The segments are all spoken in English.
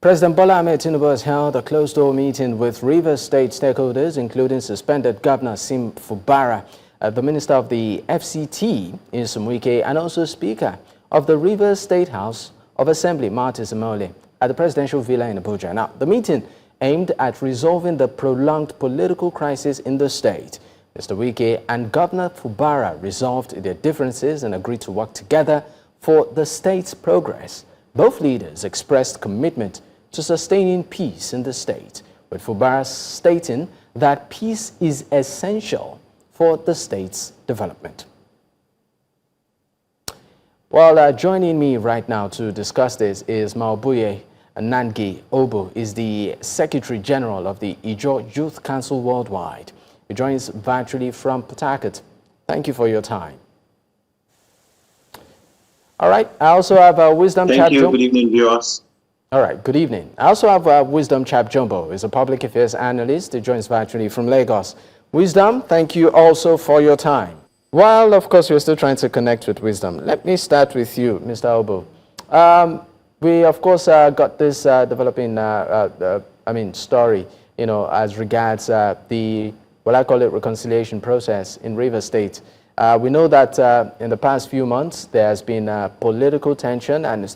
President Bola Tinubu has held a closed-door meeting with Rivers State stakeholders, including suspended Governor Nyesom Wike, the Minister of the FCT, Nyesom Wike, and also Speaker of the Rivers State House of Assembly, Martins Amaewhule, at the presidential villa in Abuja. Now, the meeting aimed at resolving the prolonged political crisis in the state. Mr. Wike and Governor Fubara resolved their differences and agreed to work together for the state's progress. Both leaders expressed commitment to sustaining peace in the state, with Fubara stating that peace is essential for the state's development. Well, joining me right now to discuss this is Maobuye Nangi Obo, is the Secretary General of the Ijaw Youth Council Worldwide. He joins virtually from Port Harcourt. Thank you for your time. All right, I also have Wisdom Chapp-Jumbo. Thank you. Good evening, viewers. All right, good evening. I also have Wisdom Chapp-Jumbo, is a public affairs analyst. He joins virtually from Lagos. Wisdom, thank you also for your time. While, of course, we're still trying to connect with Wisdom, let me start with you, Mr. Obo. We, of course, got this developing, story, as regards the, what I call it, reconciliation process in Rivers State. We know that in the past few months, there has been political tension and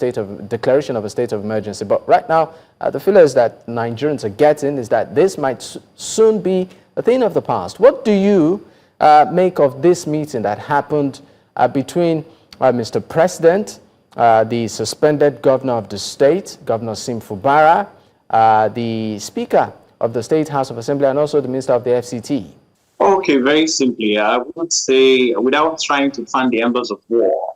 declaration of a state of emergency. But right now, the feelers that Nigerians are getting is that this might soon be a thing of the past. What do you make of this meeting that happened between Mr. President, the suspended governor of the state, Governor Nyesom Wike, the Speaker of the State House of Assembly, and also the Minister of the FCT? Okay, very simply, I would say, without trying to fan the embers of war,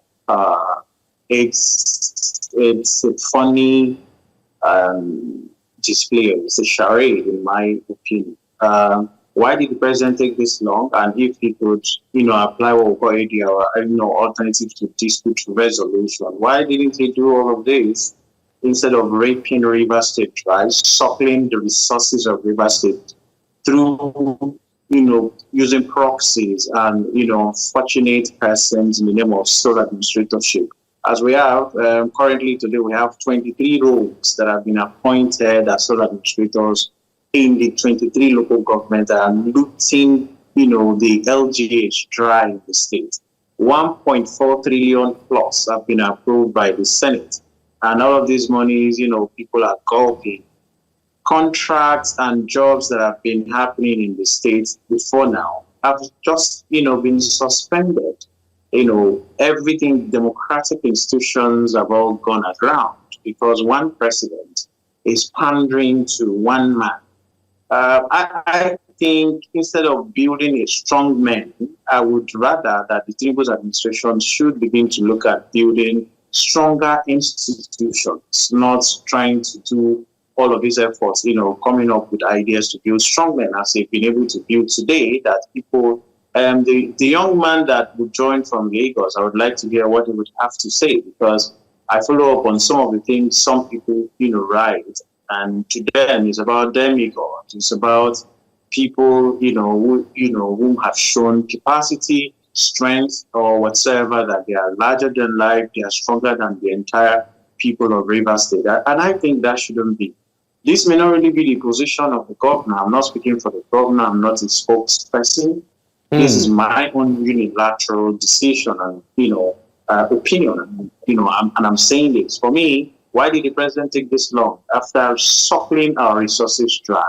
it's a funny display. It's a charade, in my opinion. Why did the president take this long? And if he could, apply what we call ADR, alternatives to dispute resolution, why didn't he do all of this instead of raping Rivers State dry, suckling the resources of Rivers State through using proxies and, unfortunate persons in the name of sole administratorship? As we have, currently today, we have 23 roles that have been appointed as sole administrators in the 23 local governments that are looting, the LGH dry in the state. 1.4 trillion plus have been approved by the Senate. And all of these monies, people are gulping. Contracts and jobs that have been happening in the state before now have just, been suspended. Everything, democratic institutions have all gone aground because one president is pandering to one man. I think instead of building a strong man, I would rather that the Tinubu's administration should begin to look at building stronger institutions, not trying to do all of these efforts, coming up with ideas to build strong men as they've been able to build today, that people, the young man that would join from Lagos, I would like to hear what he would have to say, because I follow up on some of the things some people, write, and to them it's about demigods, it's about people, who have shown capacity, strength, or whatsoever, that they are larger than life, they are stronger than the entire people of Rivers State. And I think that shouldn't be. This may not really be the position of the governor. I'm not speaking for the governor. I'm not a spokesperson. This is my own unilateral decision and, opinion. And I'm saying this. For me, why did the president take this long after suckling our resources dry?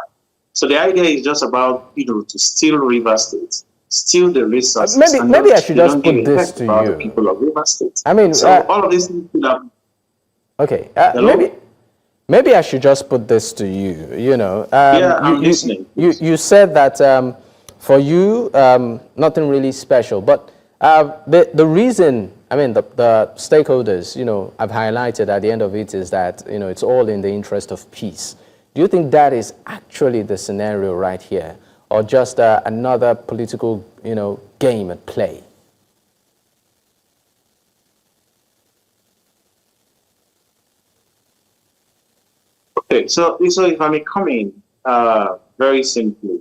So the idea is just about, to steal Rivers State, steal the resources. Maybe I should just put this to you. The people of Rivers State. I mean, so all of these things could have. Okay, maybe I should just put this to you. I'm listening. You said that for you, nothing really special, but the reason, the stakeholders, I've highlighted at the end of it is that it's all in the interest of peace. Do you think that is actually the scenario right here, or just another political, game at play? Okay, so if I may come in very simply,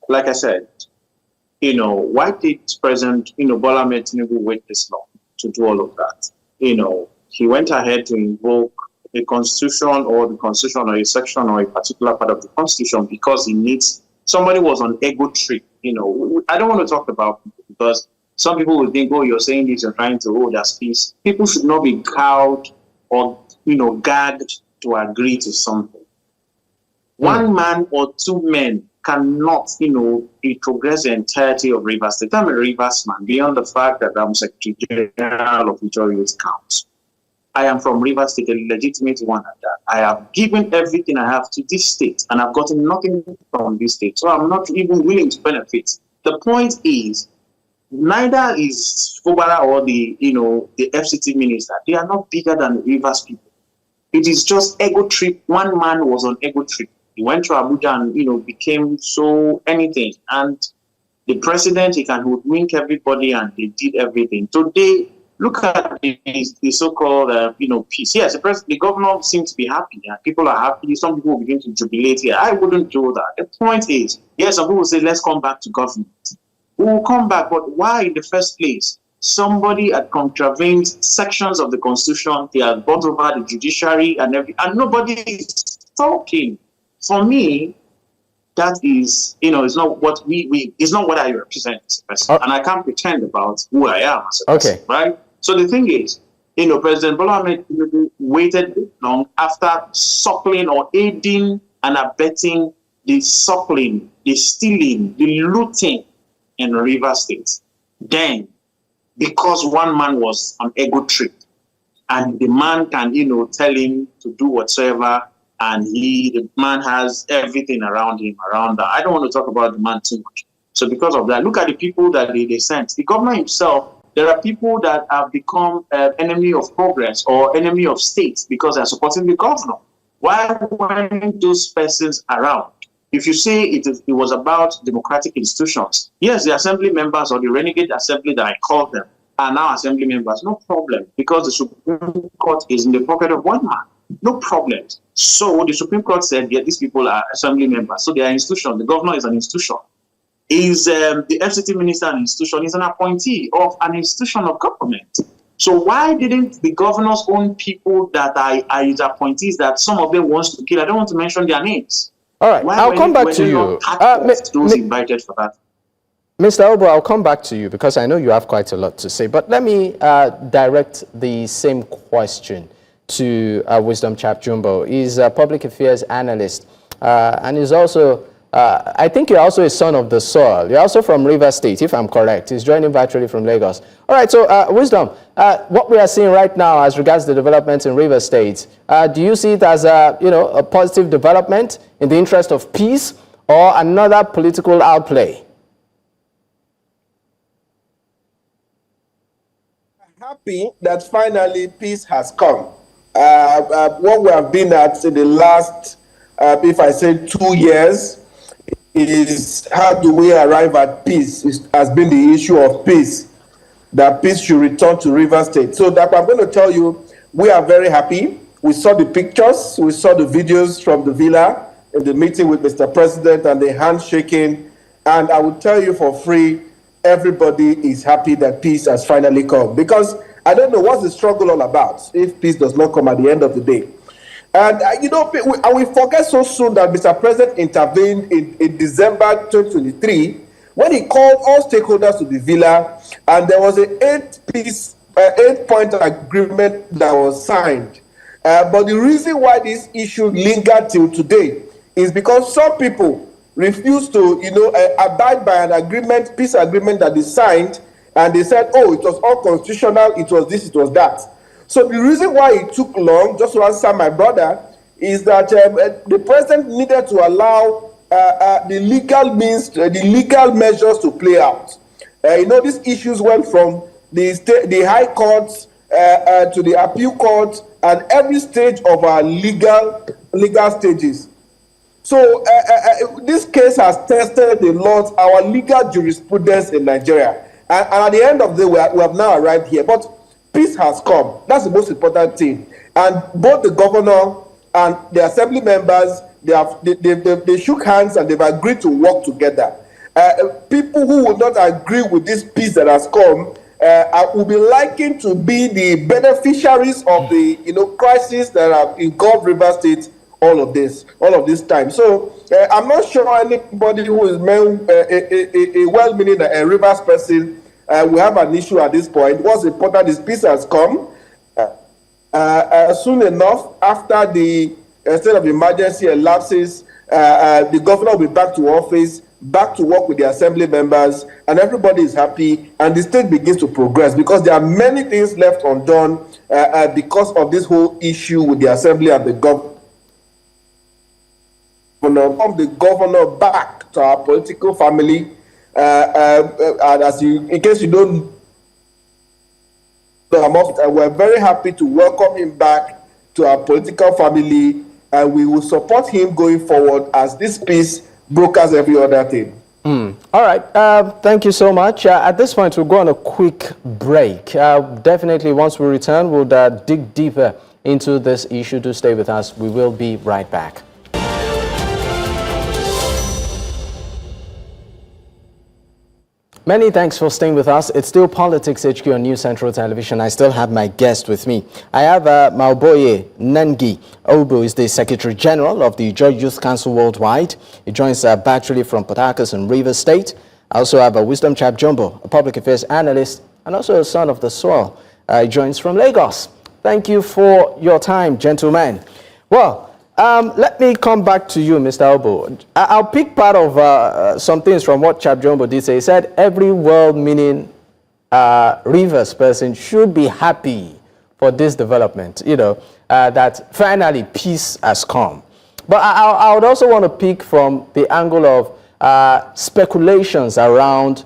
like I said, why did President Bola Tinubu wait this long to do all of that? He went ahead to invoke a constitution or the constitution or a section or a particular part of the constitution because it needs somebody was on ego trip. I don't want to talk about people because some people will think, oh, you're saying this, you're trying to hold us peace. People should not be cowed or gagged to agree to something. One man or two men cannot, progress the entirety of Rivers State. I'm a Rivers man, beyond the fact that I'm Secretary General of Ijaw Youth Council. I am from Rivers State, a legitimate one at that. I have given everything I have to this state, and I've gotten nothing from this state. So I'm not even willing to benefit. The point is, neither is Fubara or the FCT minister. They are not bigger than the Rivers people. It is just ego trip. One man was on ego trip. He went to Abuja and, became so anything. And the president, he can hoodwink everybody and they did everything. Today, look at the so-called, peace. Yes, the governor seems to be happy and people are happy. Some people will begin to jubilate here. I wouldn't do that. The point is, yes, some people say, let's come back to government. We will come back, but why in the first place? Somebody had contravened sections of the constitution. They had brought over the judiciary and nobody is talking. For me, that is, it's not what it's not what I represent as a person. And I can't pretend about who I am as a person, right? So the thing is, President Bola Tinubu waited long after suckling or aiding and abetting the suckling, the stealing, the looting in Rivers State. Then, because one man was on ego trip, and the man can, tell him to do whatsoever, and the man has everything around him, around that. I don't want to talk about the man too much. So because of that, look at the people that they sent. The governor himself, there are people that have become enemy of progress or enemy of state because they're supporting the governor. Why weren't those persons around? If you say it was about democratic institutions, yes, the assembly members or the renegade assembly that I called them are now assembly members, no problem, because the Supreme Court is in the pocket of one man, no problem. So the Supreme Court said, yeah, these people are assembly members, so they are institution. The governor is an institution. Is the FCT minister an institution? Is an appointee of an institution of government. So why didn't the governor's own people that are his appointees, that some of them wants to kill, I don't want to mention their names. All right, I'll come back to you. Those invited for that. Mr. Obo, I'll come back to you because I know you have quite a lot to say. But let me direct the same question to Wisdom Chapp-Jumbo. He's a public affairs analyst and he's also, I think you're also a son of the soil. You're also from Rivers State, if I'm correct. He's joining virtually from Lagos. All right, so Wisdom, what we are seeing right now as regards the developments in Rivers State, do you see it as a positive development in the interest of peace or another political outplay? Happy that finally peace has come. What we have been at in the last, if I say 2 years, is how do we arrive at peace? It has been the issue of peace, that peace should return to Rivers State. So that I'm going to tell you, we are very happy. We saw the pictures, we saw the videos from the villa in the meeting with Mr. President and the handshaking. And I will tell you for free, everybody is happy that peace has finally come. Because I don't know what's the struggle all about if peace does not come at the end of the day. And, we forget so soon that Mr. President intervened in December 2023 when he called all stakeholders to the villa, and there was an 8-point agreement that was signed. But the reason why this issue lingered till today is because some people refuse to, abide by an agreement, peace agreement that is signed, and they said, oh, it was all constitutional, it was this, it was that. So the reason why it took long, just to answer my brother, is that the president needed to allow the legal means, the legal measures to play out. These issues went from the high courts to the appeal court and every stage of our legal stages. So this case has tested a lot our legal jurisprudence in Nigeria. And at the end of the day, we have now arrived here. But peace has come. That's the most important thing. And both the governor and the assembly members, they shook hands and they've agreed to work together. People who will not agree with this peace that has come, would be likened to be the beneficiaries of the crisis that have engulfed River State all of this time. So I'm not sure anybody who is a well-meaning Rivers person will have an issue at this point. What's important is peace has come. Soon enough, after the state of emergency elapses, the governor will be back to office, back to work with the assembly members, and everybody is happy, and the state begins to progress, because there are many things left undone because of this whole issue with the assembly and the governor. From the governor back to our political family, and in case you don't know, we're very happy to welcome him back to our political family, and we will support him going forward as this peace brokers every other thing. All right. Thank you so much. At this point, we'll go on a quick break. Definitely, once we return, we'll dig deeper into this issue. Do stay with us. We will be right back. Many thanks for staying with us. It's still Politics HQ on News Central Television. I still have my guest with me. I have Maobuye Nangi. Obo is the Secretary General of the Ijaw Youth Council Worldwide. He joins virtually from Port Harcourt and Rivers State. I also have a Wisdom Chapp-Jumbo, a public affairs analyst, and also a son of the soil. He joins from Lagos. Thank you for your time, gentlemen. Well, let me come back to you, Mr. Obo. I'll pick part of some things from what Chapp-Jumbo did say. He said every well-meaning Rivers person should be happy for this development, that finally peace has come. But I would also want to pick from the angle of speculations around,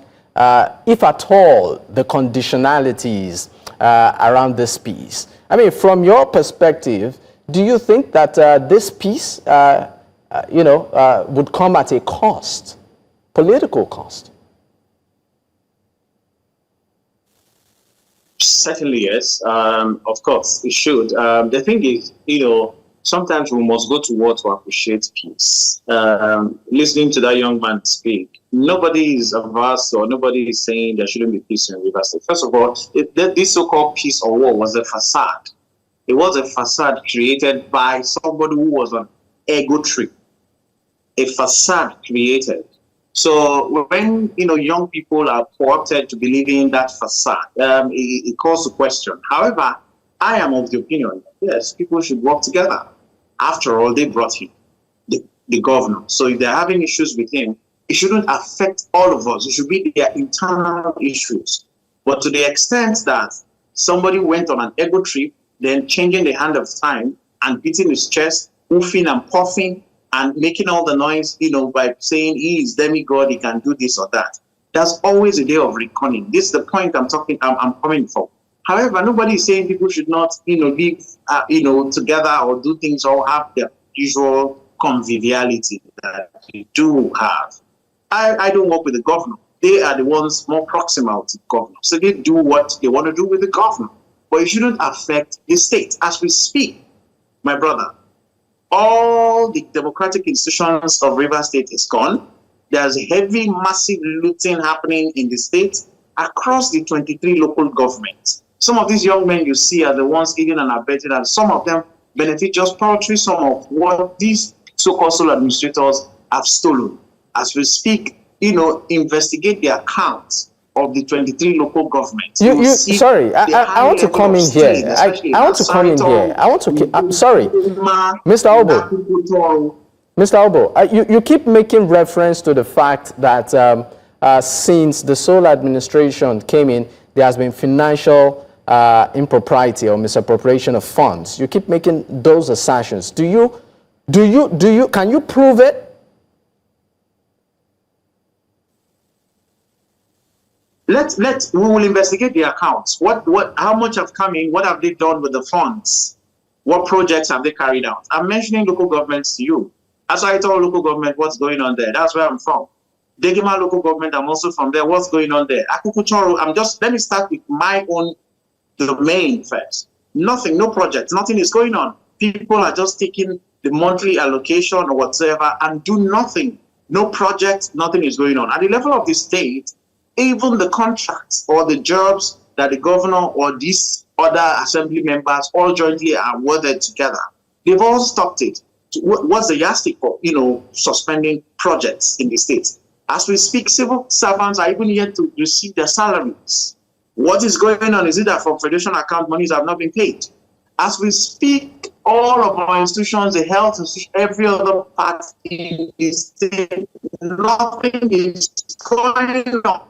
if at all, the conditionalities around this peace. I mean, from your perspective, do you think that this peace, would come at a cost, political cost? Certainly, yes. Of course, it should. The thing is, sometimes we must go to war to appreciate peace. Listening to that young man speak, nobody is averse or nobody is saying there shouldn't be peace in Rivers State. First of all, this so-called peace or war was a facade. It was a facade created by somebody who was on ego trip. A facade created. So when young people are co-opted to believing in that facade, it calls to question. However, I am of the opinion that yes, people should work together. After all, they brought him, the governor. So if they're having issues with him, it shouldn't affect all of us. It should be their internal issues. But to the extent that somebody went on an ego trip, then changing the hand of time and beating his chest, woofing and puffing and making all the noise, by saying he is demigod, he can do this or that. That's always a day of reckoning. This is the point I'm coming from. However, nobody is saying people should not, live, together or do things or have the usual conviviality that we do have. I don't work with the governor. They are the ones more proximal to the governor. So they do what they want to do with the governor. But it shouldn't affect the state. As we speak, my brother, all the democratic institutions of Rivers State is gone. There's heavy, massive looting happening in the state across the 23 local governments. Some of these young men you see are the ones aiding and abetting, and some of them benefit just paltry some of what these so-called sole administrators have stolen. As we speak, investigate the accounts of the 23 local governments. Sorry, I want to come in here. I want to come in here. I'm sorry, Mr. Obo. Mr. Obo, you keep making reference to the fact that since the sole administration came in, there has been financial impropriety or misappropriation of funds. You keep making those assertions. Can you prove it? We will investigate the accounts. How much have come in? What have they done with the funds? What projects have they carried out? I'm mentioning local governments to you. That's why I told local government what's going on there. That's where I'm from. Degima local government, I'm also from there. What's going on there? Akukuchoro, let me start with my own domain first. Nothing, no project, nothing is going on. People are just taking the monthly allocation or whatsoever and do nothing. No project, nothing is going on. At the level of the state, even the contracts or the jobs that the governor or these other assembly members all jointly are worded together. They've all stopped it. What's the yardstick for, suspending projects in the state? As we speak, civil servants are even yet to receive their salaries. What is going on? Is it that from Federation account monies have not been paid? As we speak, all of our institutions, the health institution, every other part in the state, nothing is going on.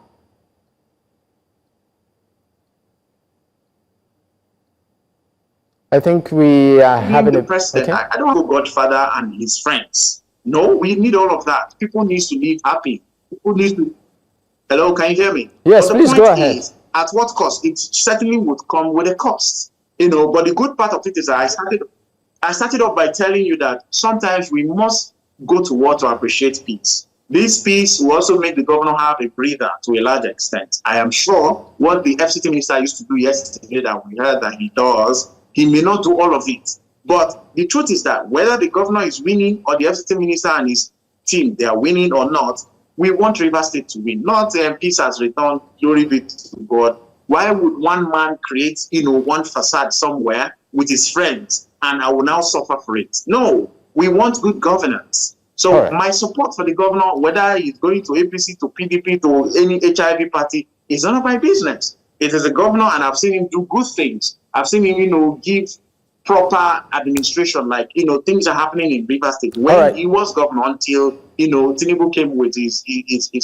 I think we are having the president. Okay. I don't want Godfather and his friends. No, we need all of that. People need to live happy. People need to. Hello, can you hear me? Yes, please go ahead. At what cost? It certainly would come with a cost, But the good part of it is that I started off by telling you that sometimes we must go to war to appreciate peace. This peace will also make the governor have a breather to a large extent. I am sure what the FCT minister used to do yesterday that we heard that he does, he may not do all of it. But the truth is that whether the governor is winning or the FCT minister and his team, they are winning or not, we want Rivers State to win. Not peace has returned, glory be to God. Why would one man create, one facade somewhere with his friends and I will now suffer for it? No, we want good governance. So my support for the governor, whether he's going to APC, to PDP, to any HIV party, is none of my business. It is a governor and I've seen him do good things. I've seen him, give proper administration, like, things are happening in Rivers State. When he was governor until, Tinubu came with his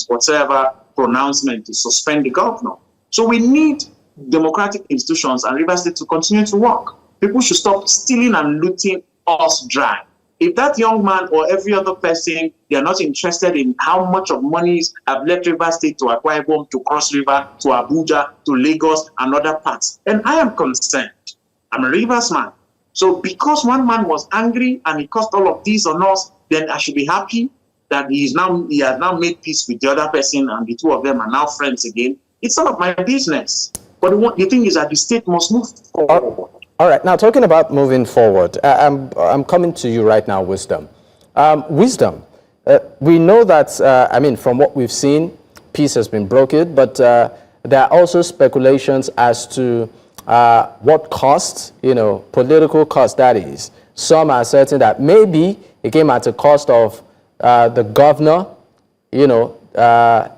whatever pronouncement to suspend the governor. So we need democratic institutions and Rivers State to continue to work. People should stop stealing and looting us dry. If that young man or every other person, they are not interested in how much of monies have left Rivers State to Akwa Ibom, to Cross River, to Abuja, to Lagos, and other parts, and I am concerned. I'm a Rivers man. So because one man was angry and he caused all of this on us, then I should be happy that he has now made peace with the other person and the two of them are now friends again. It's none of my business. But the thing is that the state must move forward. All right. Now, talking about moving forward, I'm coming to you right now, Wisdom. Wisdom, we know that, from what we've seen, peace has been brokered, but there are also speculations as to what cost, political cost that is. Some are certain that maybe it came at the cost of the governor,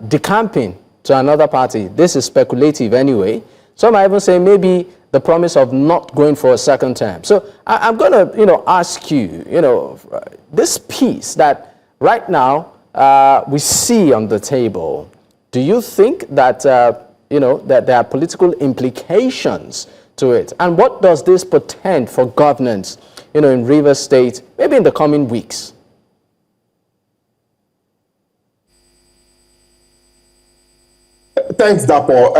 decamping to another party. This is speculative anyway. Some are even saying maybe the promise of not going for a second term. So I'm going to, ask you, this peace that right now we see on the table, do you think that, that there are political implications to it? And what does this portend for governance, in Rivers State, maybe in the coming weeks? Thanks, Dapo.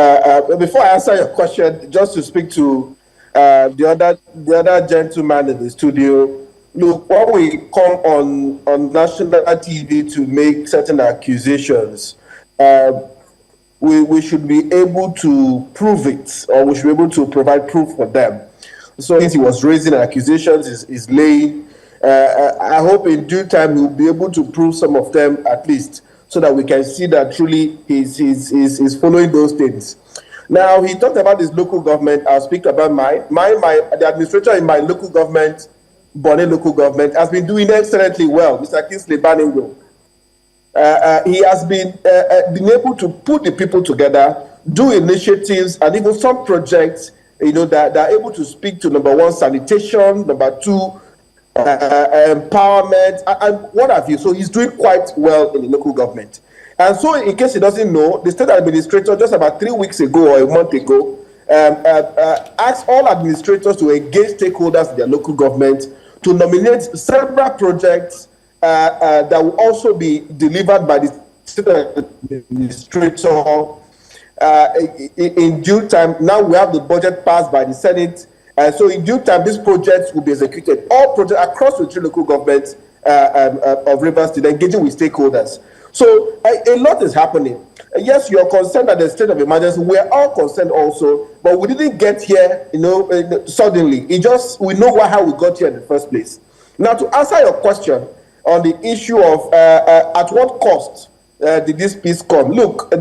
Before I answer your question, just to speak to the other gentleman in the studio, look, when we come on national TV to make certain accusations, we should be able to prove it, or we should be able to provide proof for them. So he was raising accusations, is laying. I hope in due time we'll be able to prove some of them at least, so that we can see that truly he's following those things. Now, he talked about his local government. I'll speak about the administrator in my local government, Bonny local government, has been doing excellently well, Mr. Kingsley Baningwe. He has been able to put the people together, do initiatives, and even some projects, that are able to speak to, number one, sanitation, number two, empowerment, and what have you. So he's doing quite well in the local government. And so, in case he doesn't know, the state administrator just about 3 weeks ago or a month ago asked all administrators to engage stakeholders in their local government to nominate several projects that will also be delivered by the state administrator in due time. Now we have the budget passed by the Senate. So in due time, these projects will be executed. All projects across the 3 local governments of Rivers State, engaging with stakeholders. So a lot is happening. Yes, you're concerned at the state of emergency. We're all concerned also, but we didn't get here, suddenly. We know how we got here in the first place. Now, to answer your question on the issue of at what cost did this peace come? Look,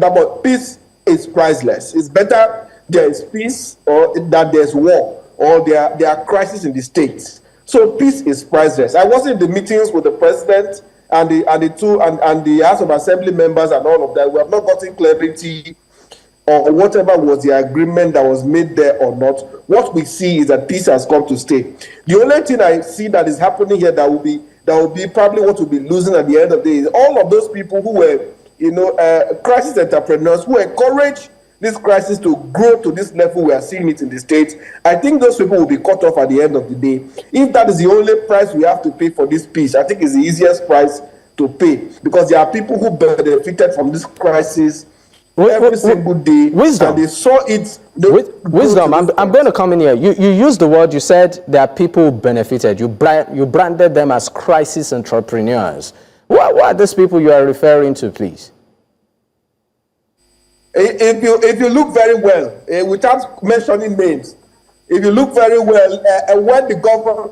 peace is priceless. It's better there is peace or that there's war or there are crises in the state. So peace is priceless. I was in the meetings with the president and the House of Assembly members and all of that. We have not gotten clarity or whatever was the agreement that was made there or not. What we see is that peace has come to stay. The only thing I see that is happening here that will be probably what we'll be losing at the end of the day is all of those people who were, crisis entrepreneurs who encourage this crisis to grow to this level we are seeing it in the States. I think those people will be cut off at the end of the day. If that is the only price we have to pay for this peace, I think it's the easiest price to pay, because there are people who benefited from this crisis every single day. Wisdom. And they saw it. Wisdom, I'm going to come in here. You used the word, you said there are people who benefited. You branded them as crisis entrepreneurs. What are these people you are referring to, please? If you look very well, without mentioning names, if you look very well, when the governor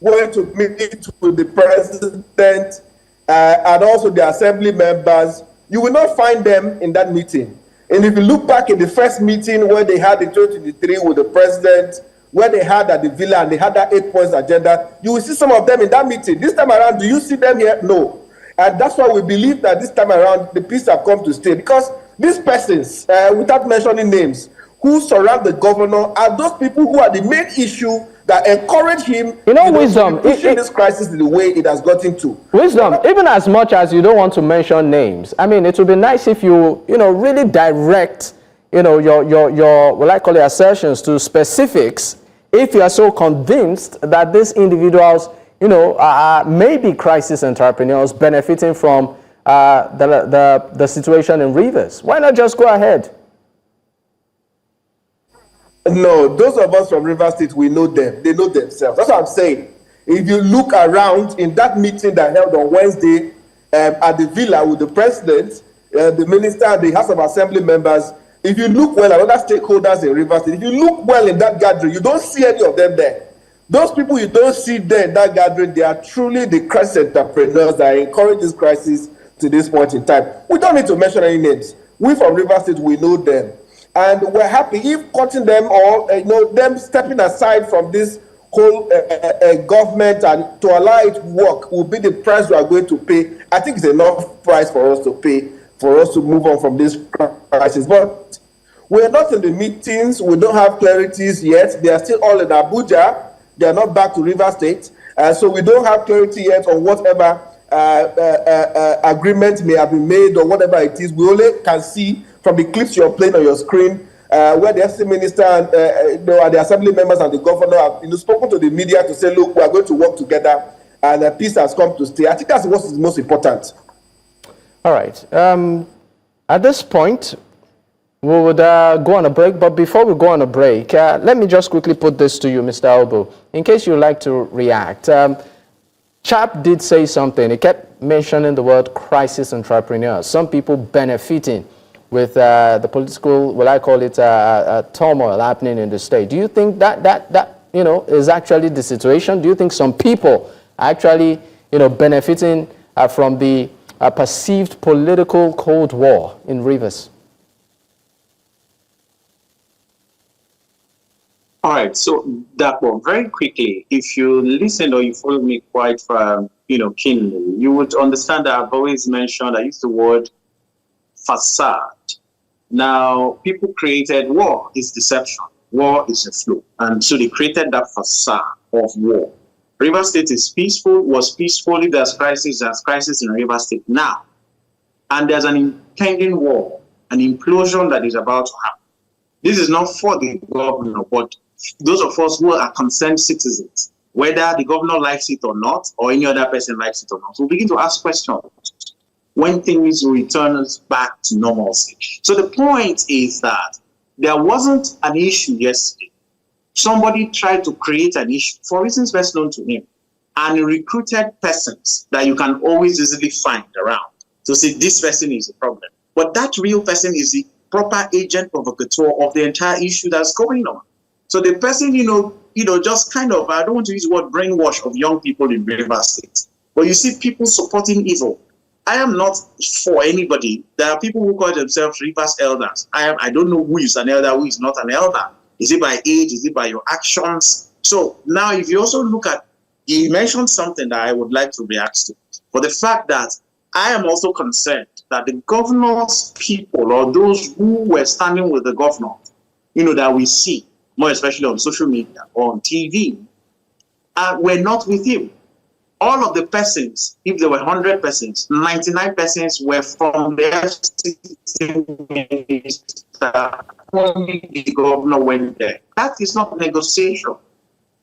went to meet with the president and also the assembly members, you will not find them in that meeting. And if you look back in the first meeting where they had the 2023 with the president, where they had at the villa and they had that 8 points agenda, you will see some of them in that meeting. This time around, do you see them here? No. And that's why we believe that this time around, the peace have come to stay. Because these persons, without mentioning names, who surround the governor are those people who are the main issue that encourage him, Wisdom, pushing this crisis the way it has gotten to. Wisdom, even as much as you don't want to mention names, I mean, it would be nice if you, really direct, your what I call it, assertions to specifics, if you are so convinced that these individuals, maybe crisis entrepreneurs benefiting from the situation in Rivers. Why not just go ahead? No, those of us from Rivers State, we know them. They know themselves. That's what I'm saying. If you look around in that meeting that held on Wednesday at the villa with the president, the minister, and the House of Assembly members, if you look well at other stakeholders in Rivers State, if you look well in that gathering, you don't see any of them there. Those people you don't see there in that gathering, they are truly the crisis entrepreneurs that encourage this crisis to this point in time. We don't need to mention any names. We from Rivers State, we know them. And we're happy if cutting them or them stepping aside from this whole government and to allow it to work will be the price we are going to pay. I think it's enough price for us to pay for us to move on from this crisis. But we're not in the meetings. We don't have clarities yet. They are still all in Abuja. They are not back to Rivers State. So we don't have clarity yet on whatever agreement may have been made or whatever it is. We only can see from the clips you're playing on your screen where the FC minister and the assembly members and the governor have spoken to the media to say, look, we are going to work together and peace has come to stay. I think that's what is most important. All right. At this point, we would go on a break. But before we go on a break, let me just quickly put this to you, Mr. Obo, in case you'd like to react. Chapp did say something. He kept mentioning the word crisis entrepreneurs. Some people benefiting with the political, well, I call it turmoil happening in the state. Do you think that is actually the situation? Do you think some people are actually benefiting from the perceived political Cold War in Rivers? All right, so that one, very quickly, if you listen or you follow me quite keenly, you would understand that I've always mentioned, I use the word facade. Now, people created war is deception. War is a fluke. And so they created that facade of war. Rivers State is peaceful, was peaceful. If there's crisis in Rivers State now. And there's an impending war, an implosion that is about to happen. This is not for the governor, but those of us who are concerned citizens, whether the governor likes it or not, or any other person likes it or not. So we begin to ask questions when things return back to normalcy. So the point is that there wasn't an issue yesterday. Somebody tried to create an issue for reasons best known to him and recruited persons that you can always easily find around to say this person is a problem. But that real person is the proper agent provocateur of the entire issue that's going on. So the person, just kind of, I don't want to use the word brainwash of young people in Rivers State, but you see people supporting evil. I am not for anybody. There are people who call themselves Rivers elders. I don't know who is an elder, who is not an elder. Is it by age? Is it by your actions? So now if you also look at, you mentioned something that I would like to react to. For the fact that I am also concerned that the governor's people, or those who were standing with the governor, that we see, more especially on social media or on TV, were not with him. All of the persons, if there were 100 persons, 99 persons were from the FCT minister. Only the governor went there. That is not negotiation.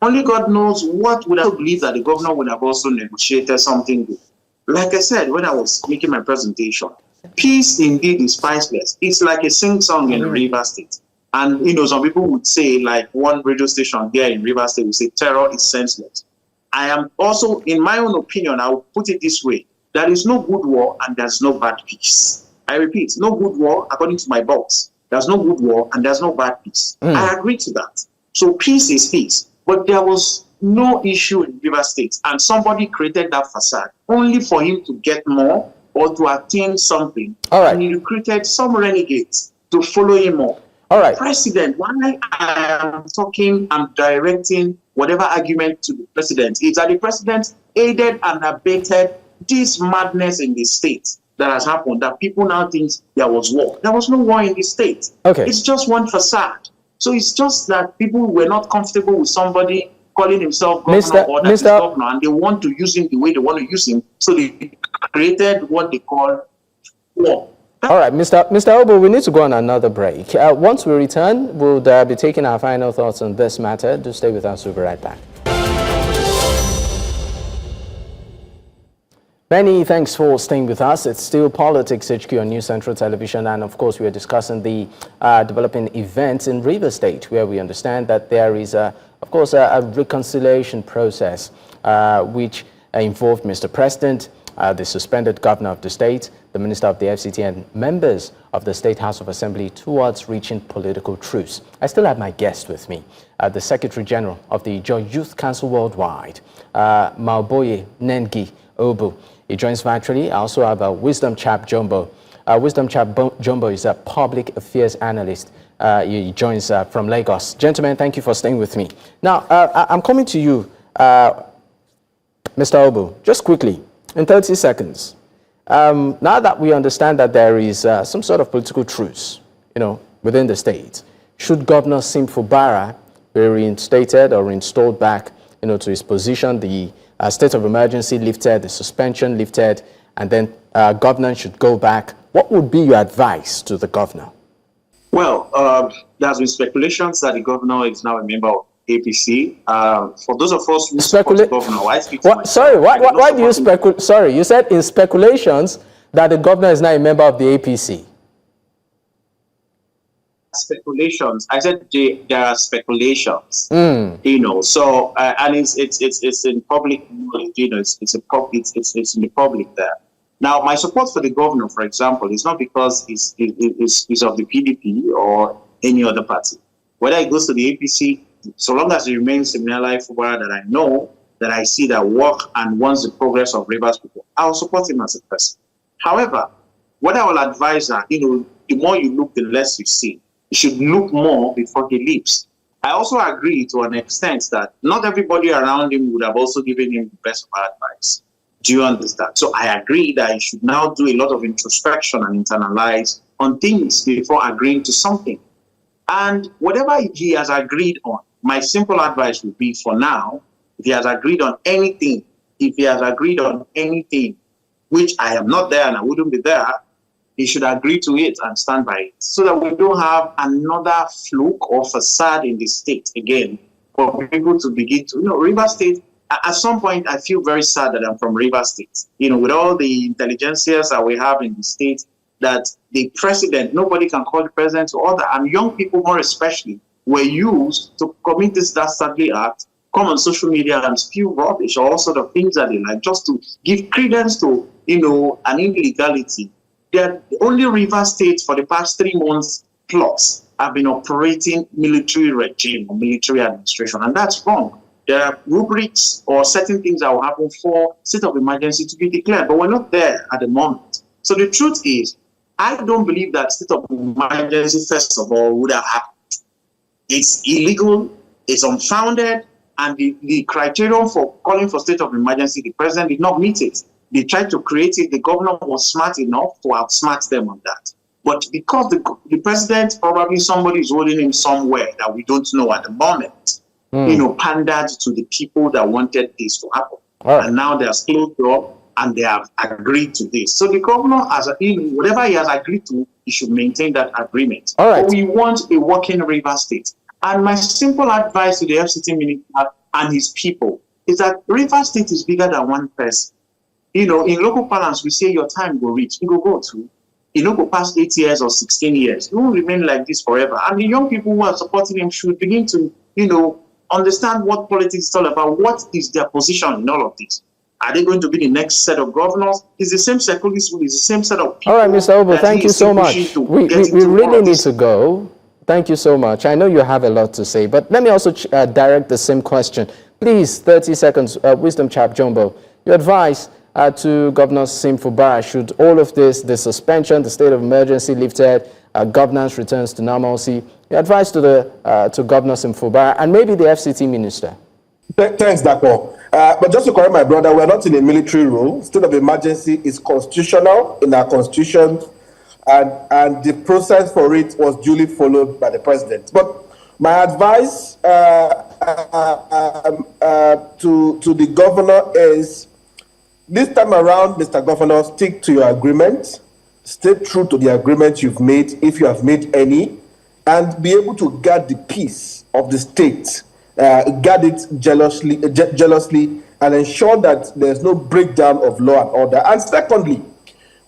Only God knows what would I believe that the governor would have also negotiated something good. Like I said, when I was making my presentation, peace indeed is priceless. It's like a sing-song in River State. And, some people would say, like one radio station here in River State would say, terror is senseless. I am also, in my own opinion, I will put it this way. There is no good war and there's no bad peace. I repeat, no good war, according to my boss. There's no good war and there's no bad peace. I agree to that. So peace is peace. But there was no issue in River State. And somebody created that facade only for him to get more or to attain something. All right. And he recruited some renegades to follow him more. All right. President, why I am directing whatever argument to the president is that the president aided and abated this madness in the state that has happened, that people now think there was war. There was no war in the state. Okay. It's just one facade. So it's just that people were not comfortable with somebody calling himself governor or that is governor, and they want to use him the way they want to use him. So they created what they call war. All right, Mr. Obo, we need to go on another break. Once we return, we'll be taking our final thoughts on this matter. Do stay with us. We'll be right back. Many thanks for staying with us. It's still Politics HQ on News Central Television, and of course we are discussing the developing events in Rivers State, where we understand that there is, of course, a reconciliation process which involved Mr. President, the suspended governor of the state, the minister of the FCT, and members of the State House of Assembly towards reaching political truce. I still have my guest with me, the Secretary General of the Ijaw Youth Council Worldwide, Maobuye Nangi Obu. He joins virtually. I also have Wisdom Chapp-Jumbo. Wisdom Chapp-Jumbo is a public affairs analyst. He joins from Lagos. Gentlemen, thank you for staying with me. Now, I'm coming to you, Mr. Obu, just quickly, in 30 seconds. Now that we understand that there is some sort of political truce, within the state, should Governor Nyesom Wike be reinstated or installed back, to his position? The state of emergency lifted, the suspension lifted, and then governor should go back. What would be your advice to the governor? Well, there's been speculations that the governor is now a member of APC. For those of us who support the governor, why speak to myself? Sorry, why do you speculate? Sorry, you said in speculations that the governor is now a member of the APC. Speculations. I said there are speculations. So and it's in public knowledge. It's in the public there. Now, my support for the governor, for example, is not because he's of the PDP or any other party. Whether he goes to the APC, so long as he remains Siminalayi Fubara that I know, that I see that work and wants the progress of Rivers people, I'll support him as a person. However, what I will advise are, the more you look, the less you see. You should look more before he leaves. I also agree to an extent that not everybody around him would have also given him the best of advice. Do you understand? So I agree that he should now do a lot of introspection and internalize on things before agreeing to something. And whatever he has agreed on, my simple advice would be, for now, if he has agreed on anything, which I am not there and I wouldn't be there, he should agree to it and stand by it, so that we don't have another fluke or facade in the state again for people to begin to, Rivers State. At some point, I feel very sad that I'm from Rivers State. With all the intelligentsias that we have in the state, that the president, nobody can call the president to order, and young people more especially were used to commit this dastardly act, come on social media and spew rubbish or all sort of things that they like, just to give credence to, an illegality. That only Rivers State for the past 3 months plus have been operating military regime or military administration, and that's wrong. there are rubrics or certain things that will happen for state of emergency to be declared, but we're not there at the moment. So the truth is, I don't believe that state of emergency, first of all, would have happened. It's illegal, it's unfounded, and the criterion for calling for state of emergency, the president did not meet it. They tried to create it. The governor was smart enough to outsmart them on that. But because the president, probably somebody is holding him somewhere that we don't know at the moment, pandered to the people that wanted this to happen. Right. And now they're closed up and they have agreed to this. So the governor, whatever he has agreed to, he should maintain that agreement. All right. But we want a working river state. And my simple advice to the FCT minister and his people is that river state is bigger than one person. In local parlance, we say your time will reach. You go to. You go past 8 years or 16 years. You won't remain like this forever. And the young people who are supporting him should begin to, understand what politics is all about. What is their position in all of this? Are they going to be the next set of governors? It's the same security school, it's the same set of people. All right, Mr. Obo, thank you so much. We really need to go. Thank you so much. I know you have a lot to say, but let me also direct the same question. Please, 30 seconds, Wisdom Chapp-Jumbo, your advice to Governor Nyesom Wike, should all of this, the suspension, the state of emergency lifted, governance returns to normalcy, your advice to Governor Nyesom Wike and maybe the FCT minister? Thanks, Dapo. But just to correct my brother, we're not in a military rule. State of emergency is constitutional in our constitution, and the process for it was duly followed by the president. But my advice to the governor is, this time around, Mr. Governor, stick to your agreement. Stay true to the agreement you've made, if you have made any, and be able to guard the peace of the state. Guard it jealously, and ensure that there's no breakdown of law and order. And secondly,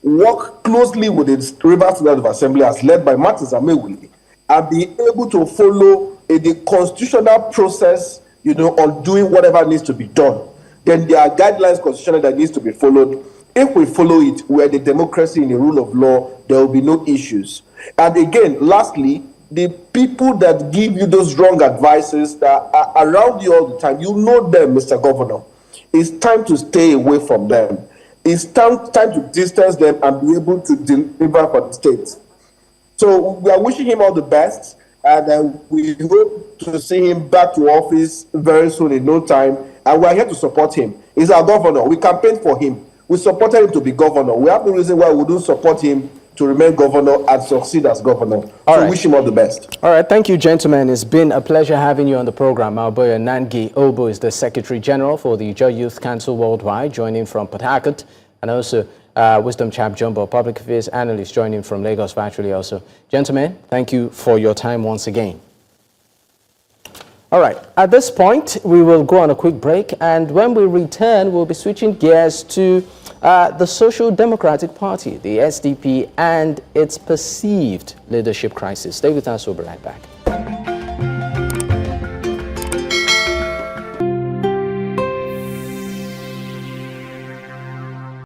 work closely with the Rivers State of Assembly as led by Martins Amaewhule, and be able to follow the constitutional process, on doing whatever needs to be done. Then there are guidelines constitutional that needs to be followed. If we follow it, we're the democracy in the rule of law, there will be no issues. And again, lastly, the people that give you those wrong advices that are around you all the time, you know them, Mr. Governor. It's time to stay away from them. It's time to distance them and be able to deliver for the state. So we are wishing him all the best, and we hope to see him back to office very soon in no time. And we are here to support him. He's our governor. We campaigned for him. We supported him to be governor. We have no reason why we don't support him to remain governor and succeed as governor. So wish him all the best. All right, thank you, gentlemen. It's been a pleasure having you on the program. Maobuye Nangi Obo is the Secretary General for the Ijaw Youth Council Worldwide, joining from Port Harcourt, and also Wisdom Chapp-Jumbo, Public Affairs Analyst, joining from Lagos virtually also. Gentlemen, thank you for your time once again. All right, at this point, we will go on a quick break, and when we return, we'll be switching gears to the Social Democratic Party, the SDP, and its perceived leadership crisis. Stay with us, we'll be right back.